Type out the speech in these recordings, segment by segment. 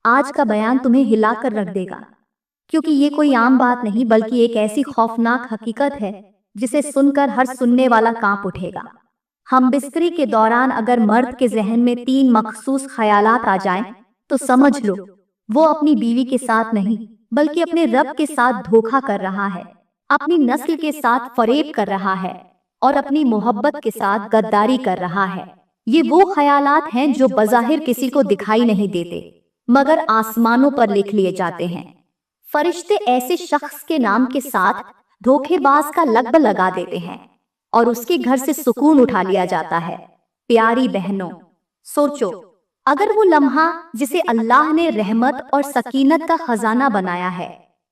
आज का बयान तुम्हें हिला कर रख देगा, क्योंकि ये कोई आम बात नहीं बल्कि एक ऐसी खौफनाक हकीकत है जिसे सुनकर हर सुनने वाला कांप उठेगा। हम बिस्तरी के दौरान अगर मर्द के जहन में 3 मखसूस ख्यालात आ जाएं, तो समझ लो वो अपनी बीवी के साथ नहीं बल्कि अपने रब के साथ धोखा कर रहा है, अपनी नस्ल के साथ फरेब कर रहा है और अपनी मोहब्बत के साथ गद्दारी कर रहा है। ये वो ख्यालात हैं जो बज़ाहिर किसी को दिखाई नहीं देते मगर आसमानों पर लिख लिए जाते हैं। फरिश्ते ऐसे शख्स के नाम के साथ धोखेबाज का लक़्ब लगा देते हैं और उसके घर से सुकून उठा लिया जाता है। प्यारी बहनों, सोचो, अगर वो लम्हा जिसे अल्लाह ने रहमत और सकीनत का खजाना बनाया है,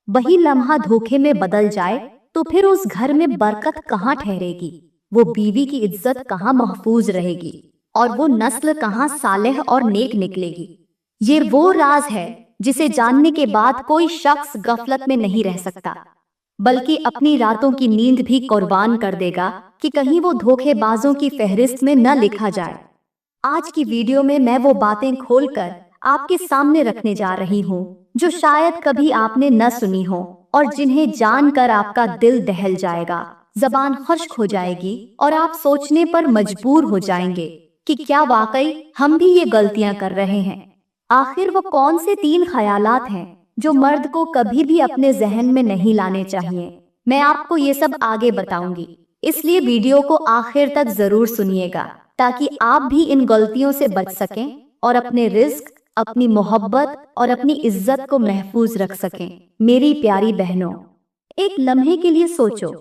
वही लम्हा धोखे में बदल जाए, तो फिर उस घर में बरकत कहाँ ठहरेगी, वो बीवी की इज्जत कहाँ महफूज रहेगी और वो नस्ल कहाँ सालेह और नेक निकलेगी। ये वो राज है जिसे जानने के बाद कोई शख्स गफलत में नहीं रह सकता, बल्कि अपनी रातों की नींद भी कुर्बान कर देगा कि कहीं वो धोखेबाजों की फहरिस्त में न लिखा जाए। आज की वीडियो में मैं वो बातें खोलकर आपके सामने रखने जा रही हूँ जो शायद कभी आपने न सुनी हो और जिन्हें जानकर आपका दिल दहल जाएगा, जबान खुश्क हो जाएगी और आप सोचने पर मजबूर हो जाएंगे कि क्या वाकई हम भी ये गलतियां कर रहे हैं। आखिर वो कौन से 3 ख्यालात हैं जो मर्द को कभी भी अपने जहन में नहीं लाने चाहिए। मैं आपको ये सब आगे बताऊंगी, इसलिए वीडियो को आखिर तक जरूर सुनिएगा ताकि आप भी इन गलतियों से बच सकें और अपने रिस्क, अपनी मोहब्बत और अपनी इज्जत को महफूज रख सकें। मेरी प्यारी बहनों, एक लम्हे के लिए सोचो,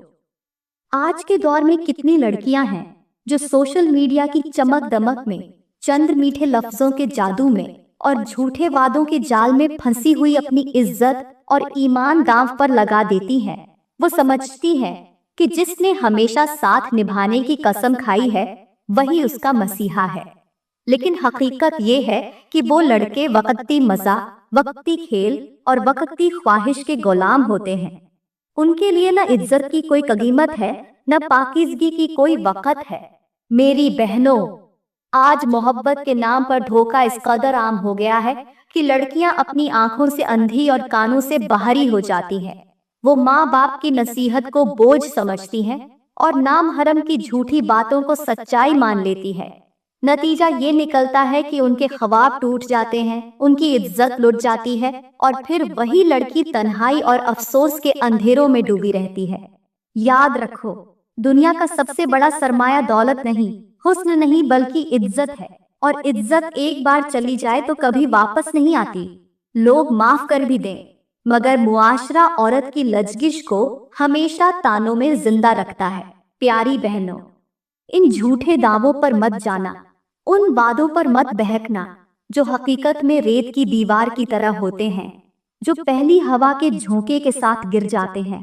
आज के दौर में कितनी लड़कियां हैं जो सोशल मीडिया की चमक दमक में, चंद मीठे लफ्जों के जादू में और झूठे वादों के जाल में फंसी हुई अपनी इज्जत और ईमान दांव पर लगा देती हैं। वो समझती हैं कि जिसने हमेशा साथ निभाने की कसम खाई है वही उसका मसीहा है, लेकिन हकीकत ये है कि वो लड़के वक्ती मजा, वक्ती खेल और वक्ती ख्वाहिश के गुलाम होते हैं। उनके लिए न इज्जत की कोई कीमत है, न पाकीज़गी की कोई वक़्त है। मेरी बहनों, आज मोहब्बत के नाम पर धोखा इस कदर आम हो गया है कि लड़कियां अपनी आंखों से अंधी और कानों से बाहरी हो जाती हैं। वो माँ बाप की नसीहत को बोझ समझती हैं और नाम हरम की झूठी बातों को सच्चाई मान लेती है। नतीजा ये निकलता है कि उनके ख्वाब टूट जाते हैं, उनकी इज्जत लुट जाती है और फिर वही लड़की तन्हाई और अफसोस के अंधेरों में डूबी रहती है। याद रखो, दुनिया का सबसे बड़ा सरमाया दौलत नहीं, हुस्न नहीं बल्कि इज्जत है, और इज्जत एक बार चली जाए तो कभी वापस नहीं आती। लोग माफ कर भी दें मगर मुआशरा औरत की लजगिश को हमेशा तानों में जिंदा रखता है। प्यारी बहनों, इन झूठे दावों पर मत जाना, उन वादों पर मत बहकना जो हकीकत में रेत की दीवार की तरह होते हैं, जो पहली हवा के झोंके के साथ गिर जाते हैं।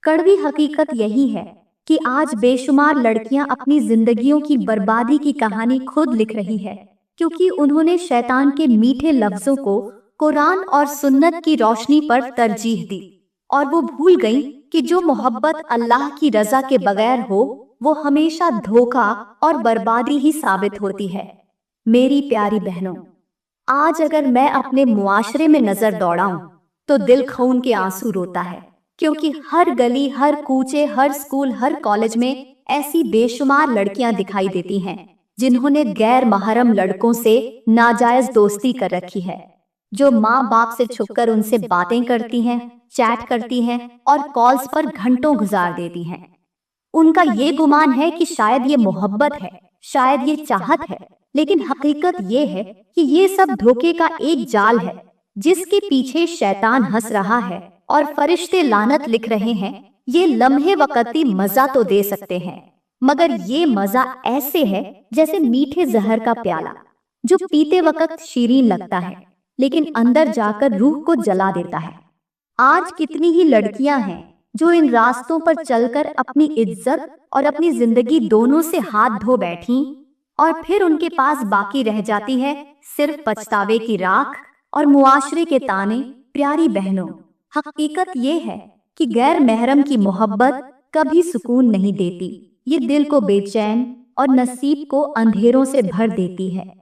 कड़वी हकीकत यही है कि आज बेशुमार लड़कियां अपनी जिंदगियों की बर्बादी की कहानी खुद लिख रही है, क्योंकि उन्होंने शैतान के मीठे लफ्जों को कुरान और सुन्नत की रोशनी पर तरजीह दी और वो भूल गईं कि जो मोहब्बत अल्लाह की रजा के बगैर हो वो हमेशा धोखा और बर्बादी ही साबित होती है। मेरी प्यारी बहनों, आज अगर मैं अपने मुआशरे में नजर दौड़ाऊं तो दिल खून के आंसू रोता है, क्योंकि हर गली, हर कूचे, हर स्कूल, हर कॉलेज में ऐसी बेशुमार लड़कियां दिखाई देती हैं जिन्होंने गैर महरम लड़कों से नाजायज दोस्ती कर रखी है, जो माँ बाप से छुपकर उनसे बातें करती हैं, चैट करती हैं और कॉल्स पर घंटों गुजार देती हैं। उनका ये गुमान है कि शायद ये मोहब्बत है, शायद ये चाहत है, लेकिन हकीकत ये है कि ये सब धोखे का एक जाल है जिसके पीछे शैतान हंस रहा है और फरिश्ते लानत लिख रहे हैं। ये लम्हे वक्ती मजा तो दे सकते हैं, मगर ये मजा ऐसे है जैसे मीठे जहर का प्याला जो पीते वक्त शीरीन लगता है लेकिन अंदर जाकर रूह को जला देता है। आज कितनी ही लड़कियां हैं जो इन रास्तों पर चलकर अपनी इज्जत और अपनी जिंदगी दोनों से हाथ धो बैठी और फिर उनके पास बाकी रह जाती है सिर्फ पछतावे की राख और मुआशरे के ताने। प्यारी बहनों, हकीकत ये है कि गैर महरम की मोहब्बत कभी सुकून नहीं देती, ये दिल को बेचैन और नसीब को अंधेरों से भर देती है।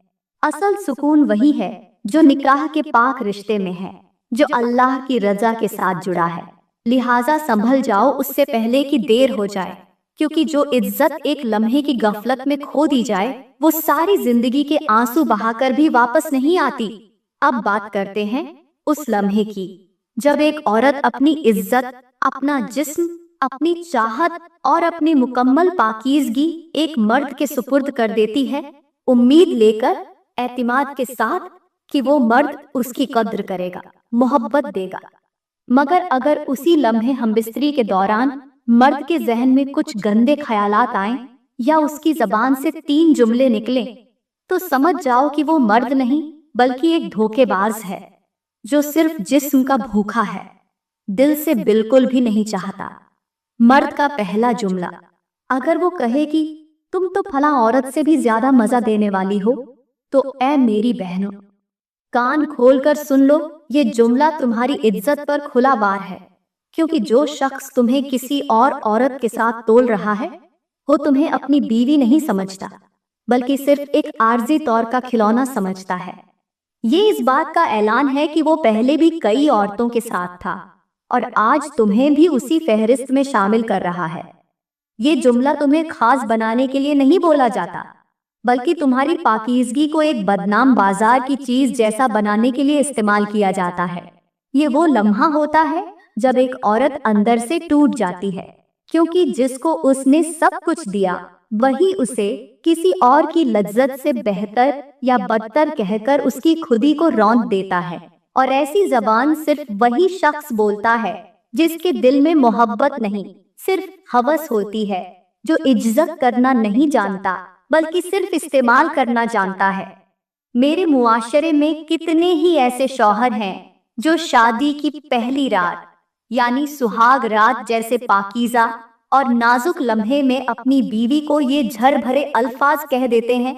असल सुकून वही है जो निकाह के पाक रिश्ते में है, जो अल्लाह की रजा के साथ जुड़ा है। लिहाजा संभल जाओ उससे पहले कि देर हो जाए, क्योंकि जो इज्जत एक लम्हे की गफलत में खो दी जाए वो सारी जिंदगी के आंसू बहाकर भी वापस नहीं आती। अब बात करते हैं उस लम्हे की जब एक औरत अपनी इज्जत, अपना जिस्म, अपनी चाहत और अपनी मुकम्मल पाकीज़गी एक मर्द के सुपुर्द कर देती है, उम्मीद लेकर, एतिमाद के साथ कि वो मर्द उसकी कद्र करेगा, मोहब्बत देगा। मगर अगर उसी लम्हे हमबिस्तरी के दौरान मर्द के जहन में कुछ गंदे ख्यालात आए या उसकी जबान से 3 जुमले निकले, तो समझ जाओ कि वो मर्द नहीं बल्कि एक धोखेबाज है जो सिर्फ जिस्म का भूखा है, दिल से बिल्कुल भी नहीं चाहता। मर्द का पहला जुमला अगर वो कहे कि तुम तो फला औरत से भी ज्यादा मजा देने वाली हो, तो ऐ मेरी बहनों, कान खोलकर सुन लो, ये जुमला तुम्हारी इज्जत पर खुला वार है, क्योंकि जो शख्स तुम्हें किसी और औरत के साथ तोल रहा है वो तुम्हें अपनी बीवी नहीं समझता बल्कि सिर्फ एक आर्जी तौर का खिलौना समझता है। ये इस बात का ऐलान है कि वो पहले भी कई औरतों के साथ था और आज तुम्हें भी उसी फहरिस्त में शामिल कर रहा है। ये जुमला तुम्हें खास बनाने के लिए नहीं बोला जाता बल्कि तुम्हारी पाकीज़गी को एक बदनाम बाजार की चीज जैसा बनाने के लिए इस्तेमाल किया जाता है। ये वो लम्हा होता है जब एक औरत अंदर से टूट जाती है, क्योंकि जिसको उसने सब कुछ दिया वही उसे किसी और की लज्जत से बेहतर या बदतर कहकर उसकी खुदी को रौंद देता है। और ऐसी जबान सिर्फ वही शख्स बोलता है जिसके दिल में मोहब्बत नहीं, सिर्फ हवस होती है, जो इज्जत करना नहीं जानता बल्कि सिर्फ इस्तेमाल करना जानता है। मेरे मुआशरे में कितने ही ऐसे शौहर हैं जो शादी की पहली रात यानी सुहाग रात जैसे पाकीज़ा और नाजुक लम्हे में अपनी बीवी को ये झर भरे अल्फाज कह देते हैं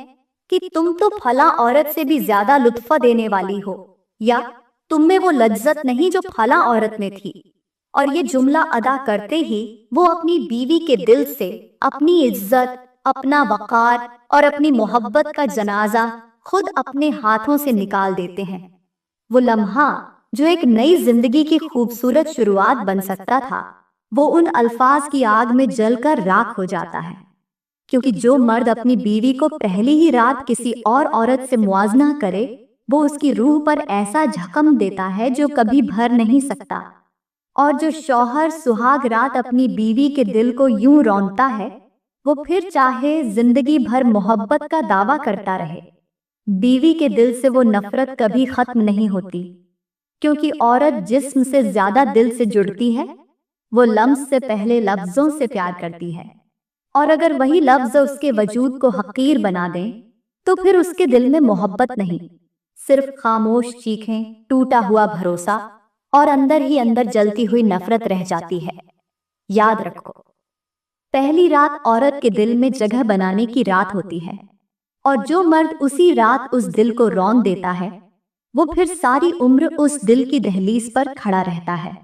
कि तुम तो फला औरत से भी ज्यादा लुत्फा देने वाली हो, या तुम में वो लज्जत नहीं जो फला औरत में थी। और ये जुमला अदा करते ही वो अपनी बीवी के दिल से अपनी इज्जत, अपना वकार और अपनी मोहब्बत का जनाजा खुद अपने हाथों से निकाल देते हैं। वो लम्हा जो एक नई जिंदगी की खूबसूरत शुरुआत बन सकता था, वो उन अल्फाज की आग में जलकर राख हो जाता है। क्योंकि जो मर्द अपनी बीवी को पहली ही रात किसी और औरत से मुआजना करे, वो उसकी रूह पर ऐसा झकम देता है जो कभी भर नहीं सकता। और जो शौहर सुहाग रात अपनी बीवी के दिल को यूं रौंदता है, वो फिर चाहे जिंदगी भर मोहब्बत का दावा करता रहे, बीवी के दिल से वो नफरत कभी खत्म नहीं होती। क्योंकि औरत जिस्म से ज्यादा दिल से जुड़ती है, वो लम्स से पहले लफ्जों से प्यार करती है, और अगर वही लफ्ज उसके वजूद को हकीर बना दें तो फिर उसके दिल में मोहब्बत नहीं, सिर्फ खामोश चीखें, टूटा हुआ भरोसा और अंदर ही अंदर जलती हुई नफरत रह जाती है। याद रखो, पहली रात औरत के दिल में जगह बनाने की रात होती है, और जो मर्द उसी रात उस दिल को रौंद देता है, वो फिर सारी उम्र उस दिल की दहलीज पर खड़ा रहता है,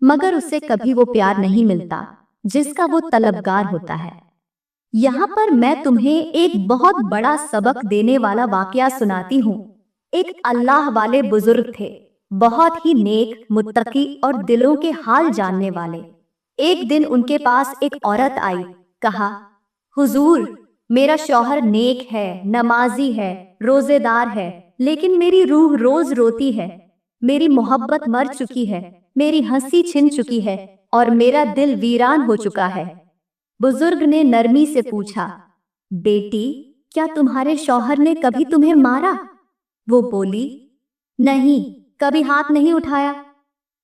मगर उसे कभी वो प्यार नहीं मिलता जिसका वो तलबगार होता है। यहाँ पर मैं तुम्हें एक बहुत बड़ा सबक देने वाला वाकया सुनाती हूँ। एक अल्लाह वाले बुजुर्ग थे, बहुत ही नेक, मुत्तकी और दिलों के हाल जानने वाले। एक दिन उनके पास एक औरत आई, कहा, हुजूर, मेरा शौहर नेक है, नमाजी है, रोजेदार है, लेकिन मेरी रूह रोज रोती है, मेरी मोहब्बत मर चुकी है, मेरी हंसी छिन चुकी है और मेरा दिल वीरान हो चुका है। बुजुर्ग ने नरमी से पूछा, बेटी, क्या तुम्हारे शौहर ने कभी तुम्हें मारा? वो बोली, नहीं, कभी हाथ नहीं उठाया।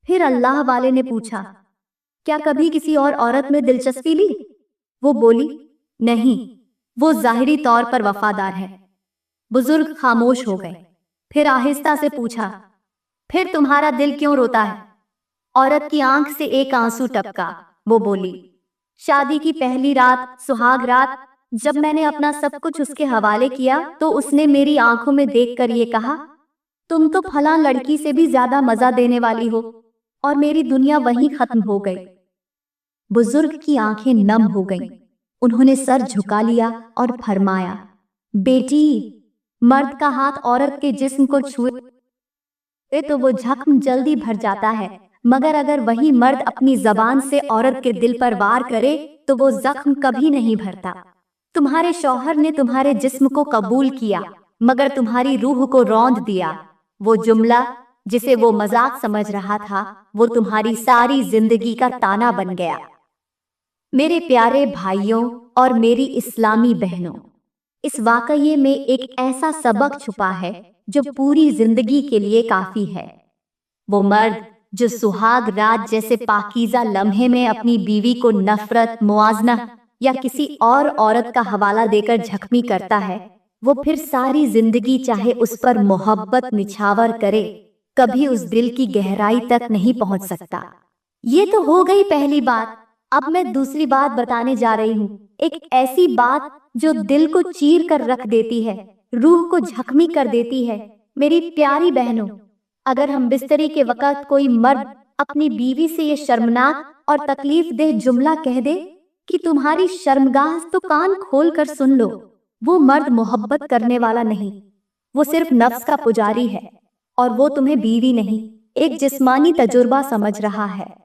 फिर अल्लाह वाले ने पूछा, क्या कभी किसी और औरत में दिलचस्पी ली? वो बोली, नहीं, वो जाहिरी तौर पर वफादार है। बुजुर्ग खामोश हो गए। फिर आहिस्ता से पूछा, फिर तुम्हारा दिल क्यों रोता है? औरत की आंख से एक आंसू टपका। वो बोली, शादी की पहली रात, सुहाग रात, जब मैंने अपना सब कुछ उसके हवाले किया तो उसने मेरी आंखों में देखकर ये कहा, तुम तो फला लड़की से भी ज्यादा मजा देने वाली हो, और मेरी दुनिया वहीं खत्म हो गई। बुजुर्ग की आंखें नम हो गईं। उन्होंने सर झुका लिया और फरमाया, बेटी, मर्द का हाथ औरत के जिस्म को छुए तो वो जख्म जल्दी भर जाता है, मगर अगर वही मर्द अपनी जबान से औरत के दिल पर वार करे तो वो जख्म कभी नहीं भरता। तुम्हारे शौहर ने तुम्हारे जिस्म को कबूल किया मगर तुम्हारी रूह को रौंद दिया। वो जुमला जिसे वो मजाक समझ रहा था वो तुम्हारी सारी जिंदगी का ताना बन गया। मेरे प्यारे भाइयों और मेरी इस्लामी बहनों, इस वाकये में एक ऐसा सबक छुपा है जो पूरी जिंदगी के लिए काफी है। वो मर्द जो सुहाग रात जैसे पाकीज़ा लम्हे में अपनी बीवी को नफरत, मुआजना या किसी और औरत का हवाला देकर जख्मी करता है, वो फिर सारी जिंदगी चाहे उस पर मोहब्बत निछावर करे, कभी उस दिल की गहराई तक नहीं पहुंच सकता। ये तो हो गई पहली बात। अब मैं दूसरी बात बताने जा रही हूँ, एक ऐसी बात जो दिल को चीर कर रख देती है, रूह को जख्मी कर देती है। मेरी प्यारी बहनों, अगर हम बिस्तरी के वक्त कोई मर्द अपनी बीवी से ये शर्मनाक और तकलीफ देह जुमला कह दे कि तुम्हारी शर्मगाह, तो कान खोल कर सुन लो, वो मर्द मोहब्बत करने वाला नहीं, वो सिर्फ नफ्स का पुजारी है और वो तुम्हें बीवी नहीं, एक जिस्मानी तजुर्बा समझ रहा है।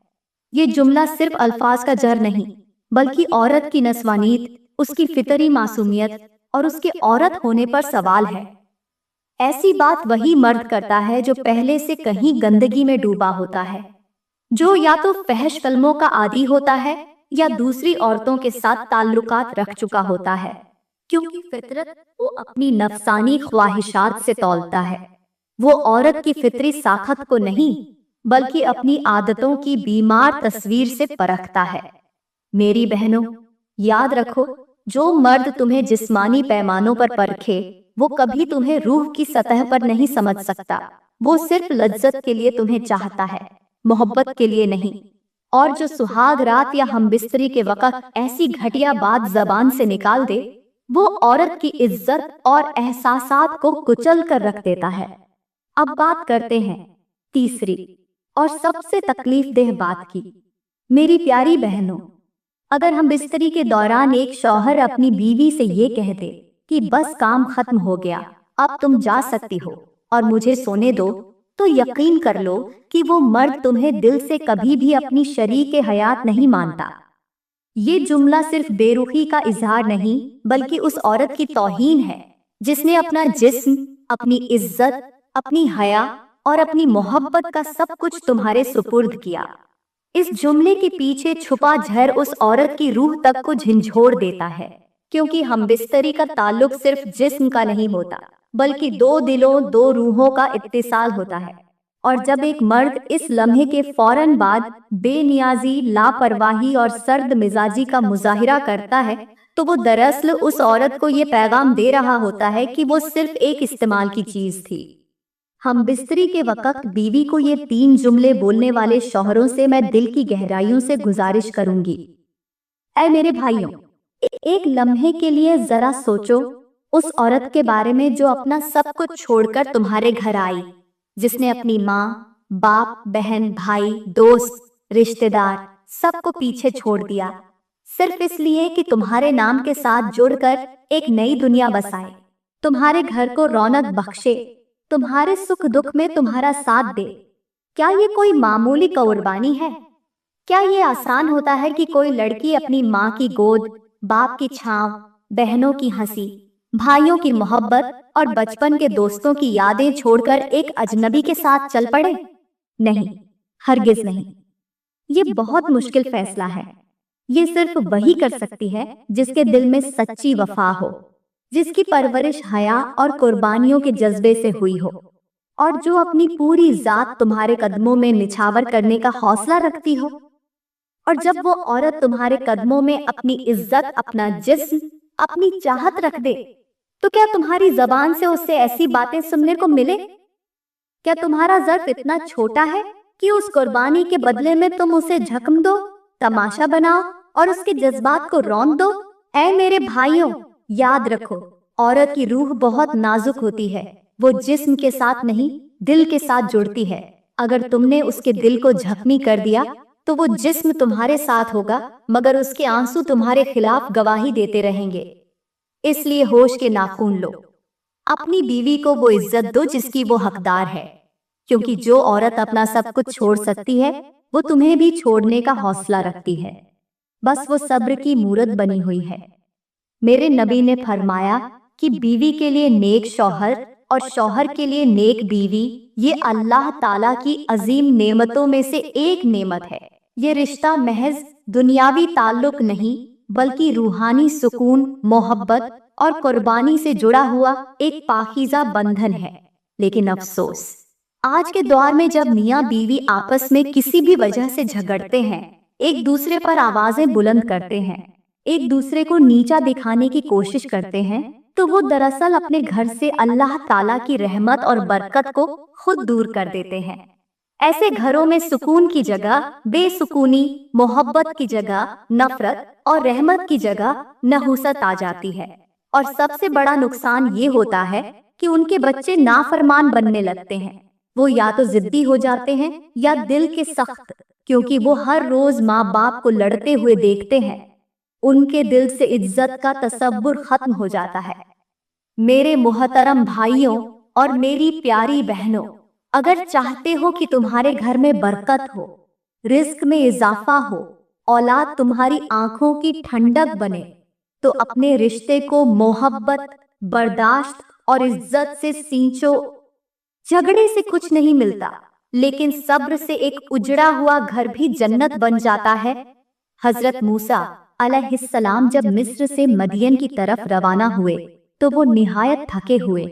ये जुमला सिर्फ अल्फाज का जर नहीं, बल्कि औरत की नस्वानीत, उसकी फितरी मासूमियत और उसके औरत होने पर सवाल है। ऐसी बात वही मर्द करता है जो पहले से कहीं गंदगी में डूबा होता है, जो या तो फहश फिल्मों का आदी होता है या दूसरी औरतों के साथ ताल्लुकात रख चुका होता है, क्योंकि फितरत वो अपनी नफसानी ख्वाहिशात से तौलता है। वो औरत की फितरी साखत को नहीं बल्कि अपनी आदतों की बीमार तस्वीर से परखता है। मेरी बहनों, याद रखो, जो मर्द तुम्हें जिस्मानी पैमानों पर परखे वो कभी तुम्हें रूह की सतह पर नहीं समझ सकता। वो सिर्फ लज्जत के लिए तुम्हें चाहता है, मोहब्बत के लिए नहीं। और जो सुहाग रात या हमबिस्तरी के वक्त ऐसी घटिया बात जबान से निकाल दे, वो औरत की इज्जत और एहसासात को कुचल कर रख देता है। अब बात करते हैं तीसरी और सबसे तकलीफ देह बात की। मेरी प्यारी बहनों, अगर हम बिस्तरी के दौरान एक शौहर अपनी बीवी से ये कह दे कि बस काम खत्म हो गया, अब तुम जा सकती हो और मुझे सोने दो, तो यकीन कर लो कि वो मर्द तुम्हें दिल से कभी भी अपनी शरीके हयात नहीं मानता। ये जुमला सिर्फ बेरुखी का इजहार नहीं बल्कि उस औरत की तौहीन है जिसने अपना जिस्म, अपनी इज्जत, अपनी हया और अपनी मोहब्बत का सब कुछ तुम्हारे सुपुर्द किया। इस जुमले के पीछे छुपा जहर उस औरत की रूह तक को झंझोड़ देता है, क्योंकि हमबिस्तरी का ताल्लुक सिर्फ जिस्म का नहीं होता बल्कि दो दिलों, दो रूहों का इत्तिसाल होता है। और जब एक मर्द इस लम्हे के फौरन बाद बेनियाजी, लापरवाही और सर्द मिजाजी का मुजाहिरा करता है, तो वो दरअसल उस औरत को ये पैगाम दे रहा होता है कि वो सिर्फ एक इस्तेमाल की चीज थी। हम बिस्तरी के वक्त बीवी को ये 3 जुमले बोलने वाले शौहरों से मैं दिल की गहराइयों से गुजारिश करूंगी, ऐ मेरे भाइयों, एक लम्हे के लिए जरा सोचो उस औरत के बारे में जो अपना सब कुछ छोड़कर तुम्हारे घर आई, जिसने अपनी माँ, बाप, बहन, भाई, दोस्त, रिश्तेदार सबको पीछे छोड़ दिया सिर्फ इसलिए कि तुम्हारे नाम के साथ जुड़कर एक नई दुनिया बसाए, तुम्हारे घर को रौनक बख्शे, तुम्हारे सुख दुख में तुम्हारा साथ दे। क्या ये कोई मामूली कुर्बानी है? क्या ये आसान होता है कि कोई लड़की अपनी माँ की गोद, बाप की छांव, बहनों की हंसी, भाइयों की मोहब्बत और बचपन के दोस्तों की यादें छोड़कर एक अजनबी के साथ चल पड़े? नहीं, हरगिज नहीं। ये बहुत मुश्किल फैसला है। ये सिर्फ वही कर सकती है जिसके दिल में सच्ची वफा हो, जिसकी परवरिश हया और कुर्बानियों के जज्बे से हुई हो, और जो अपनी पूरी जात तुम्हारे कदमों में निछावर करने का हौसला रखती हो। और जब वो औरत तुम्हारे कदमों में अपनी इज्जत, अपना जिस्म, अपनी चाहत रख दे, तो क्या तुम्हारी जबान से उससे ऐसी बातें सुनने को मिले? क्या तुम्हारा ज़र्फ इतना छोटा है कि उस कुर्बानी के बदले में तुम उसे झकम दो, तमाशा बनाओ और उसके जज्बात को रौंद दो? ऐ मेरे भाइयों, याद रखो, औरत की रूह बहुत नाजुक होती है। वो जिस्म के साथ नहीं, दिल के साथ जुड़ती है। अगर तुमने उसके दिल को जख्मी कर दिया तो वो जिस्म तुम्हारे साथ होगा, मगर उसके आंसू तुम्हारे खिलाफ गवाही देते रहेंगे। इसलिए होश के नाखून लो। अपनी बीवी को वो इज्जत दो जिसकी वो हकदार है, क्योंकि जो औरत अपना सब कुछ छोड़ सकती है वो तुम्हें भी छोड़ने का हौसला रखती है। बस वो सब्र की मूरत बनी हुई है। मेरे नबी ने फरमाया कि बीवी के लिए नेक शौहर और शौहर के लिए नेक बीवी ये अल्लाह ताला की अजीम नेमतों में से एक नेमत है। ये रिश्ता महज दुनियावी ताल्लुक नहीं बल्कि रूहानी सुकून, मोहब्बत और कुर्बानी से जुड़ा हुआ एक पाकीज़ा बंधन है। लेकिन अफसोस, आज के दौर में जब मियाँ बीवी आपस में किसी भी वजह से झगड़ते हैं, एक दूसरे पर आवाजें बुलंद करते हैं, एक दूसरे को नीचा दिखाने की कोशिश करते हैं, तो वो दरअसल अपने घर से अल्लाह ताला की रहमत और बरकत को खुद दूर कर देते हैं। ऐसे घरों में सुकून की जगह बेसुकूनी, मोहब्बत की जगह नफरत और रहमत की जगह नहुसत आ जाती है। और सबसे बड़ा नुकसान ये होता है कि उनके बच्चे नाफरमान बनने लगते हैं। वो या तो जिद्दी हो जाते हैं या दिल के सख्त, क्योंकि वो हर रोज माँ बाप को लड़ते हुए देखते हैं। उनके दिल से इज्जत का तसव्वुर खत्म हो जाता है। मेरे मोहतरम भाइयों और मेरी प्यारी बहनों, अगर चाहते हो कि तुम्हारे घर में बरकत हो, रिस्क में इजाफा हो, औलाद तुम्हारी आंखों की ठंडक बने, तो अपने रिश्ते को मोहब्बत, बर्दाश्त और इज्जत से सींचो। झगड़े से कुछ नहीं मिलता, लेकिन सब्र से एक उजड़ा हुआ घर भी जन्नत बन जाता है। हजरत मूसा अलैहिस्सलाम जब मिस्र से मदियन की तरफ रवाना हुए तो वो निहायत थके हुए,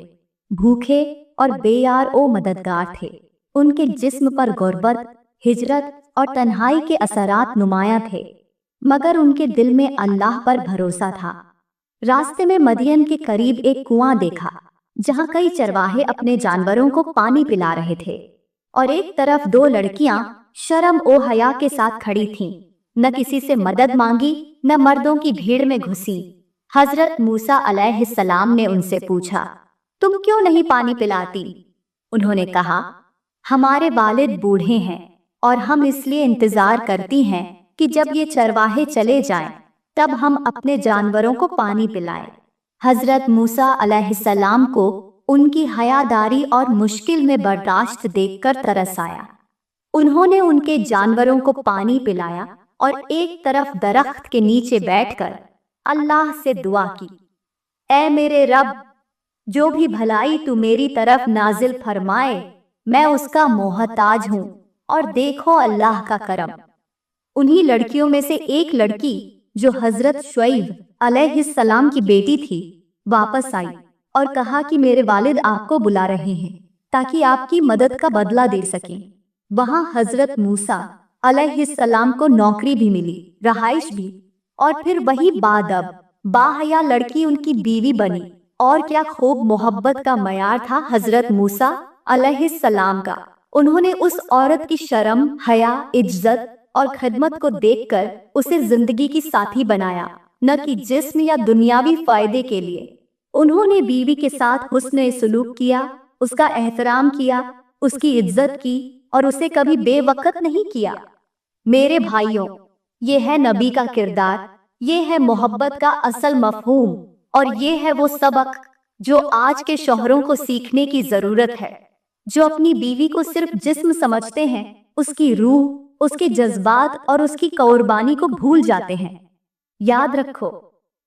भूखे और बेयार ओ मददगार थे। उनके जिस्म पर गुर्बत, हिजरत और तन्हाई के असरात नुमायां थे, मगर उनके दिल में अल्लाह पर भरोसा था। रास्ते में मदियन के करीब एक कुआं देखा, जहां कई चरवाहे अपने जानवरों को पानी पिला रहे थे, और एक तरफ दो लड़कियां शर्म ओ हया के साथ खड़ी थीं। न किसी से मदद मांगी, न मर्दों की भीड़ में घुसी। हजरत मूसा अलैहिस्सलाम ने उनसे पूछा, तुम क्यों नहीं पानी पिलाती? उन्होंने कहा, हमारे वालिद बूढ़े हैं और हम इसलिए इंतजार करती हैं कि जब ये चरवाहे चले जाएं, तब हम अपने जानवरों को पानी पिलाएं। हजरत मूसा अलैहिस्सलाम को उनकी हयादारी और मुश्किल में बर्दाश्त देखकर तरस आया। उन्होंने उनके जानवरों को पानी पिलाया और एक तरफ दरख्त के नीचे बैठकर अल्लाह से दुआ की, ऐ मेरे रब, जो भी भलाई तू मेरी तरफ नाजिल फरमाए, मैं उसका मोहताज हूँ, और देखो अल्लाह का करम। उन्हीं लड़कियों में से एक लड़की, जो हजरत शुएब अलैहिस्सलाम की बेटी थी, वापस आई और कहा कि मेरे वालिद आपको बुला रहे हैं ताकि आपकी मदद का बदला दे सकें। वहां हजरत मूसा अलैहिस्सलाम को नौकरी भी मिली, रहाइश भी, और फिर वही बादब बाहया लड़की उनकी बीवी बनी। और क्या खूब मोहब्बत का मयार था हजरत मूसा अलैहिस्सलाम का। उन्होंने उस औरत की शर्म, हया, इज्जत और खिदमत को देखकर उसे जिंदगी की साथी बनाया, न कि जिस्म या दुनियावी फायदे के लिए। उन्होंने बीवी के साथ हुस्न सलूक किया, उसका एहतराम किया, उसकी इज्जत की और उसे कभी बेवकत नहीं किया। मेरे भाइयों, ये है नबी का किरदार, ये है मोहब्बत का असल मफहूम, और ये है वो सबक जो आज के शौहरों को सीखने की जरूरत है, जो अपनी बीवी को सिर्फ जिस्म समझते हैं, उसकी रूह, उसके जज्बात और उसकी कुर्बानी को भूल जाते हैं। याद रखो,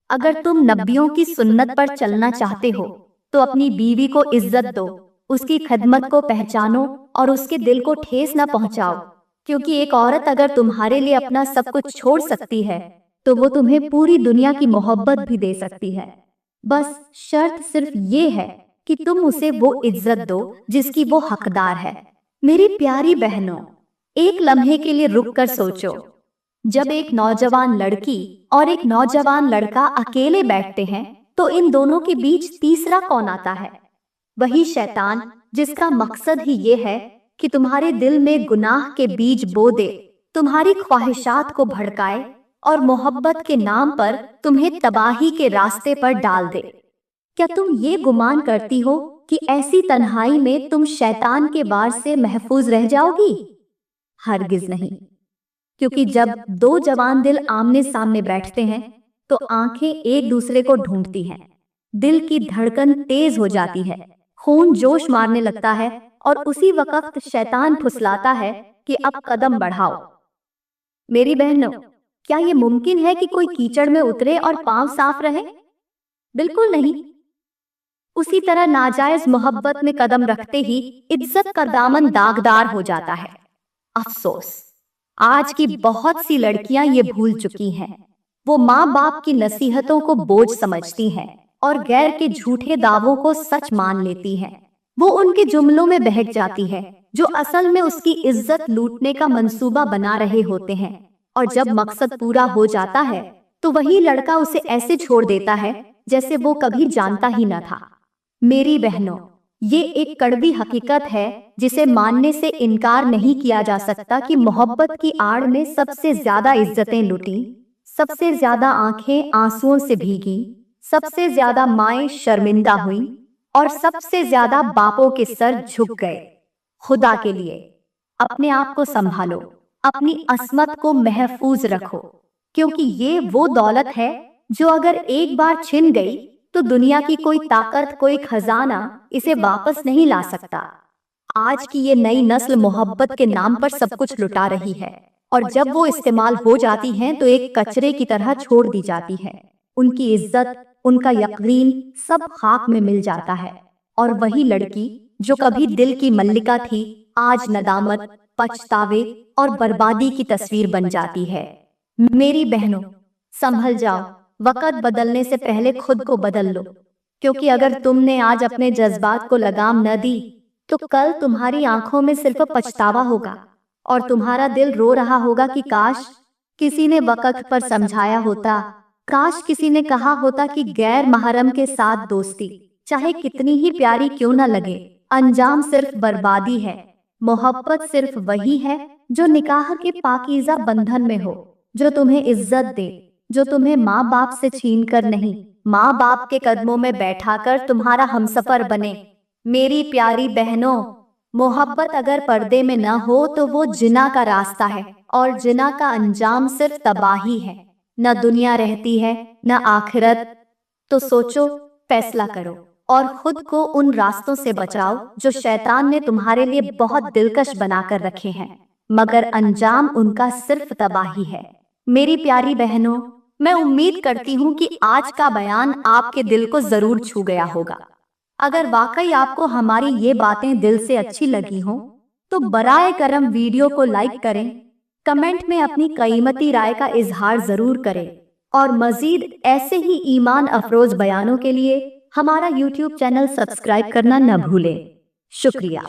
अगर तुम नबियों की सुन्नत पर चलना चाहते हो तो अपनी बीवी को इज्जत दो, उसकी खिदमत को पहचानो और उसके दिल को ठेस न पहुंचाओ, क्योंकि एक औरत अगर तुम्हारे लिए अपना सब कुछ छोड़ सकती है तो वो तुम्हें पूरी दुनिया की मोहब्बत भी दे सकती है। बस शर्त सिर्फ ये है कि तुम उसे वो इज्जत दो जिसकी वो हकदार है। मेरी प्यारी बहनों, एक लम्हे के लिए रुक कर सोचो, जब एक नौजवान लड़की और एक नौजवान लड़का अकेले बैठते हैं तो इन दोनों के बीच तीसरा कौन आता है? वही शैतान, जिसका मकसद ही ये है कि तुम्हारे दिल में गुनाह के बीज बो दे, तुम्हारी ख्वाहिशात को भड़काए और मोहब्बत के नाम पर तुम्हें तबाही के रास्ते पर डाल दे। क्या तुम ये गुमान करती हो कि ऐसी तन्हाई में तुम शैतान के वार से महफूज रह जाओगी? हरगिज नहीं, क्योंकि जब दो जवान दिल आमने सामने बैठते हैं तो आंखें एक दूसरे को ढूंढती हैं, दिल की धड़कन तेज हो जाती है, खून जोश मारने लगता है और उसी वक्त शैतान फुसलाता है कि अब कदम बढ़ाओ। मेरी बहनों, क्या ये मुमकिन है कि कोई कीचड़ में उतरे और पांव साफ रहे? बिल्कुल नहीं। उसी तरह नाजायज मोहब्बत में कदम रखते ही इज्जत का दामन दागदार हो जाता है। अफसोस, आज की बहुत सी लड़कियां ये भूल चुकी हैं। वो माँ बाप की नसीहतों को बोझ समझती हैं और गैर के झूठे दावों को सच मान लेती हैं। वो उनके जुमलों में बहक जाती है, जो असल में उसकी इज्जत लूटने का मंसूबा बना रहे होते हैं। और जब मकसद पूरा हो जाता है तो वही लड़का उसे ऐसे छोड़ देता है जैसे वो कभी जानता ही न था। मेरी बहनों, ये एक कड़वी हकीकत है जिसे मानने से इनकार नहीं किया जा सकता कि मोहब्बत की आड़ में सबसे ज्यादा इज्जतें लुटी, सबसे ज्यादा आंखें आंसुओं से भीगी, सबसे ज्यादा माएं शर्मिंदा हुई और सबसे ज्यादा बापों के सर झुक गए। खुदा के लिए अपने आप को संभालो, अपनी अस्मत को महफूज रखो, क्योंकि ये वो दौलत है जो अगर एक बार छिन गई तो दुनिया की कोई ताकत, कोई खजाना इसे वापस नहीं ला सकता। आज की ये नई नस्ल मोहब्बत के नाम पर सब कुछ लुटा रही है और जब वो इस्तेमाल हो जाती हैं तो एक कचरे की तरह छोड़ दी जाती है। उनकी इज्जत, उनका यकीन सब खाक में मिल जाता है और वही लड़की जो कभी दिल की मल्लिका थी आज नदामत, पछतावे और बर्बादी की तस्वीर बन जाती है। मेरी बहनों, संभल जाओ, वक्त बदलने से पहले खुद को बदल लो, क्योंकि अगर तुमने आज अपने जज्बात को लगाम न दी तो कल तुम्हारी आंखों में सिर्फ पछतावा होगा और तुम्हारा दिल रो रहा होगा कि काश किसी ने वक्त पर समझाया होता, काश किसी ने कहा होता कि गैर महरम के साथ दोस्ती चाहे कितनी ही प्यारी क्यों न लगे, अंजाम सिर्फ बर्बादी है। मोहब्बत सिर्फ वही है जो निकाह के पाकीज़ा बंधन में हो, जो तुम्हें इज्जत दे, जो तुम्हें माँ बाप से छीन कर नहीं, माँ बाप के कदमों में बैठाकर तुम्हारा हमसफर बने। मेरी प्यारी बहनों, मोहब्बत अगर पर्दे में न हो तो वो जिना का रास्ता है और जिना का अंजाम सिर्फ तबाही है। न दुनिया रहती है न आखिरत। तो सोचो, फैसला करो और खुद को उन रास्तों से बचाओ जो शैतान ने तुम्हारे लिए बहुत दिलकश बनाकर रखे हैं, मगर अंजाम उनका सिर्फ तबाही है। मेरी प्यारी बहनों, मैं उम्मीद करती हूँ कि आज का बयान आपके दिल को जरूर छू गया होगा। अगर वाकई आपको हमारी ये बातें दिल से अच्छी लगी हों तो बराए करम वीडियो को लाइक करें, कमेंट में अपनी कीमती राय का इजहार जरूर करें और मजीद ऐसे ही ईमान अफरोज बयानों के लिए हमारा YouTube चैनल सब्सक्राइब करना न भूलें। शुक्रिया।